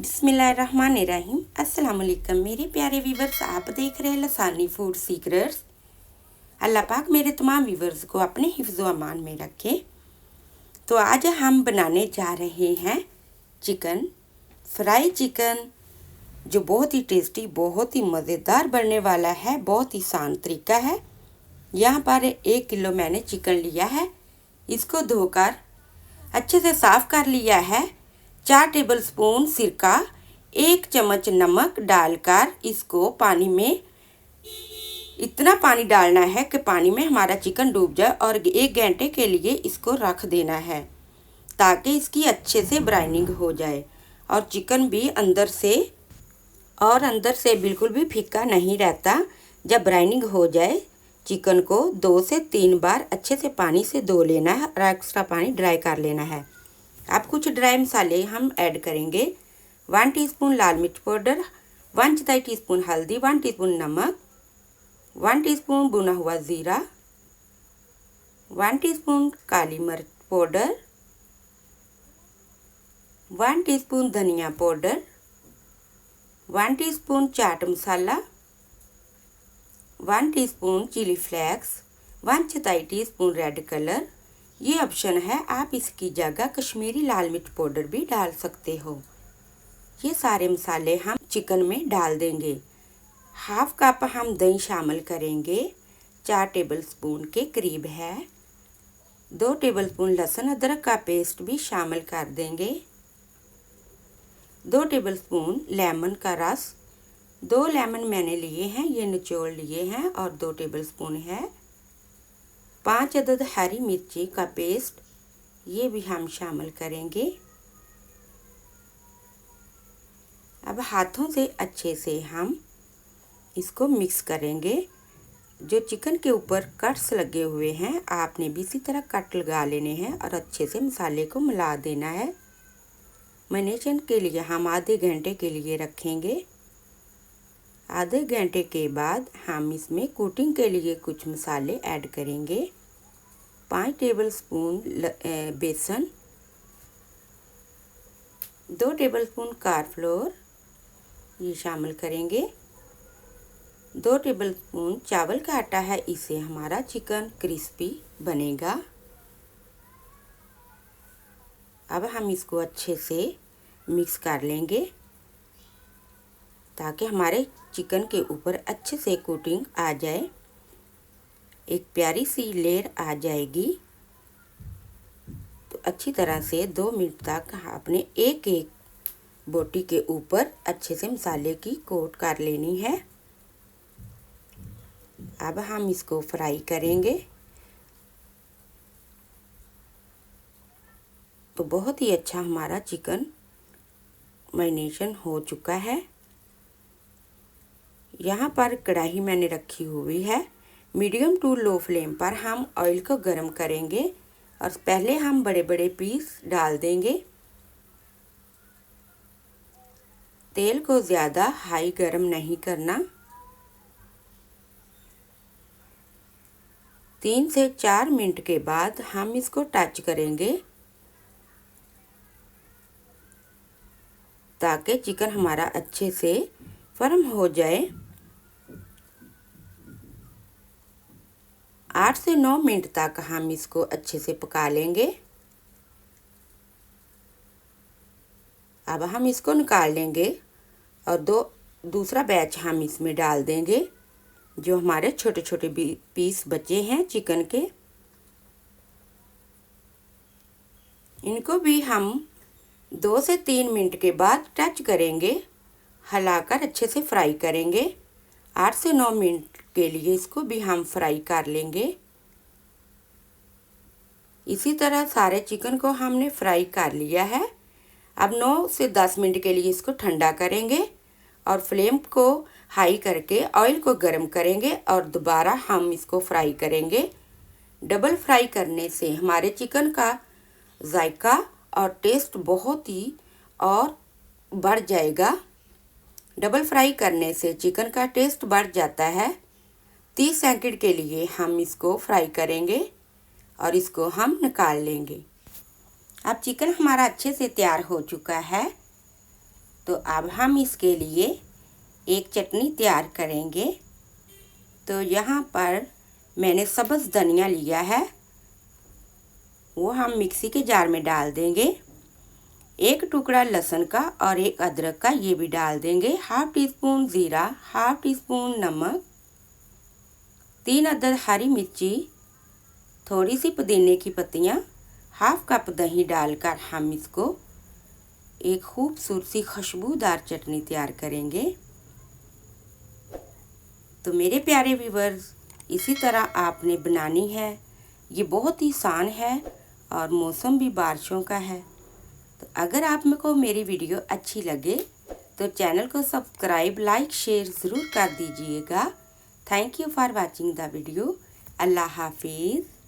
बिस्मिल्लाहिर्रहमानिर्रहीम। अस्सलाम वालेकुम मेरे प्यारे व्यूवर्स, आप देख रहे हैं लसानी फूड सीक्रेट्स। अल्लाह पाक मेरे तमाम व्यूवर्स को अपने हिफ्ज़ व अमान में रखे। तो आज हम बनाने जा रहे हैं चिकन फ्राई चिकन, जो बहुत ही टेस्टी, बहुत ही मज़ेदार बनने वाला है। बहुत ही आसान तरीका है। यहाँ पर 1 किलो मैंने चिकन लिया है। इसको धोकर अच्छे से साफ़ कर लिया है। 4 टेबलस्पून सिरका, 1 चम्मच नमक डालकर इसको पानी में, इतना पानी डालना है कि पानी में हमारा चिकन डूब जाए और 1 घंटे के लिए इसको रख देना है, ताकि इसकी अच्छे से ब्राइनिंग हो जाए और चिकन भी अंदर से बिल्कुल भी फीका नहीं रहता। जब ब्राइनिंग हो जाए, चिकन को 2 से 3 बार अच्छे से पानी से धो लेना है और एक्स्ट्रा पानी ड्राई कर लेना है। अब कुछ ड्राई मसाले हम ऐड करेंगे। 1 टीस्पून लाल मिर्च पाउडर, 1/4 टीस्पून हल्दी, 1 टीस्पून नमक, 1 टीस्पून भुना हुआ ज़ीरा, 1 टीस्पून काली मिर्च पाउडर, 1 टीस्पून धनिया powder, 1 teaspoon chaat masala, 1 teaspoon chilli flakes, 1/4 teaspoon red colour. ये ऑप्शन है, आप इसकी जगह कश्मीरी लाल मिर्च पाउडर भी डाल सकते हो। ये सारे मसाले हम चिकन में डाल देंगे। हाफ कप हम दही शामिल करेंगे, 4 टेबलस्पून के करीब है। 2 टेबलस्पून लहसुन अदरक का पेस्ट भी शामिल कर देंगे। 2 टेबलस्पून लेमन का रस, 2 लेमन मैंने लिए हैं, ये निचोड़ लिए हैं, और 2 टेबलस्पून है। 5 अदद हरी मिर्ची का पेस्ट, ये भी हम शामिल करेंगे। अब हाथों से अच्छे से हम इसको मिक्स करेंगे। जो चिकन के ऊपर कट्स लगे हुए हैं, आपने भी इसी तरह कट लगा लेने हैं और अच्छे से मसाले को मिला देना है। मैरिनेशन के लिए हम आधे घंटे के लिए रखेंगे। आधे घंटे के बाद हम इसमें कोटिंग के लिए कुछ मसाले ऐड करेंगे। 5 टेबलस्पून बेसन, 2 टेबलस्पून कॉर्नफ्लोर ये शामिल करेंगे। 2 टेबलस्पून चावल का आटा है, इससे हमारा चिकन क्रिस्पी बनेगा। अब हम इसको अच्छे से मिक्स कर लेंगे, ताकि हमारे चिकन के ऊपर अच्छे से कोटिंग आ जाए, एक प्यारी सी लेयर आ जाएगी। तो अच्छी तरह से 2 मिनट तक आपने एक बोटी के ऊपर अच्छे से मसाले की कोट कर लेनी है। अब हम इसको फ्राई करेंगे। तो बहुत ही अच्छा हमारा चिकन मैरिनेशन हो चुका है। यहाँ पर कढ़ाई मैंने रखी हुई है। मीडियम टू लो फ्लेम पर हम ऑयल को गर्म करेंगे और पहले हम बड़े बड़े पीस डाल देंगे। तेल को ज़्यादा हाई गर्म नहीं करना। 3 से 4 मिनट के बाद हम इसको टच करेंगे, ताकि चिकन हमारा अच्छे से फर्म हो जाए। 8 से 9 मिनट तक हम इसको अच्छे से पका लेंगे। अब हम इसको निकाल लेंगे और दूसरा बैच हम इसमें डाल देंगे, जो हमारे छोटे छोटे पीस बचे हैं चिकन के। इनको भी हम 2 से 3 मिनट के बाद टच करेंगे, हिलाकर अच्छे से फ्राई करेंगे। 8 से 9 मिनट के लिए इसको भी हम फ्राई कर लेंगे। इसी तरह सारे चिकन को हमने फ्राई कर लिया है। अब 9 से 10 मिनट के लिए इसको ठंडा करेंगे और फ्लेम को हाई करके ऑयल को गर्म करेंगे और दोबारा हम इसको फ्राई करेंगे। डबल फ्राई करने से हमारे चिकन का जायका और टेस्ट बहुत ही और बढ़ जाएगा। डबल फ्राई करने से चिकन का टेस्ट बढ़ जाता है। 30 सेकंड के लिए हम इसको फ्राई करेंगे और इसको हम निकाल लेंगे। अब चिकन हमारा अच्छे से तैयार हो चुका है। तो अब हम इसके लिए एक चटनी तैयार करेंगे। तो यहाँ पर मैंने सब्ज़ धनिया लिया है, वो हम मिक्सी के जार में डाल देंगे। एक टुकड़ा लहसुन का और एक अदरक का ये भी डाल देंगे। हाफ टी स्पून ज़ीरा, हाफ टी स्पून नमक, 3 अदद हरी मिर्ची, थोड़ी सी पुदीने की पत्तियाँ, हाफ कप दही डालकर हम इसको एक खूबसूरत सी खुशबूदार चटनी तैयार करेंगे। तो मेरे प्यारे व्यूअर्स, इसी तरह आपने बनानी है। ये बहुत ही आसान है और मौसम भी बारिशों का है। तो अगर आप को मेरी वीडियो अच्छी लगे तो चैनल को सब्सक्राइब, लाइक, शेयर ज़रूर कर दीजिएगा। Thank you for watching the video. अल्लाह हाफिज़।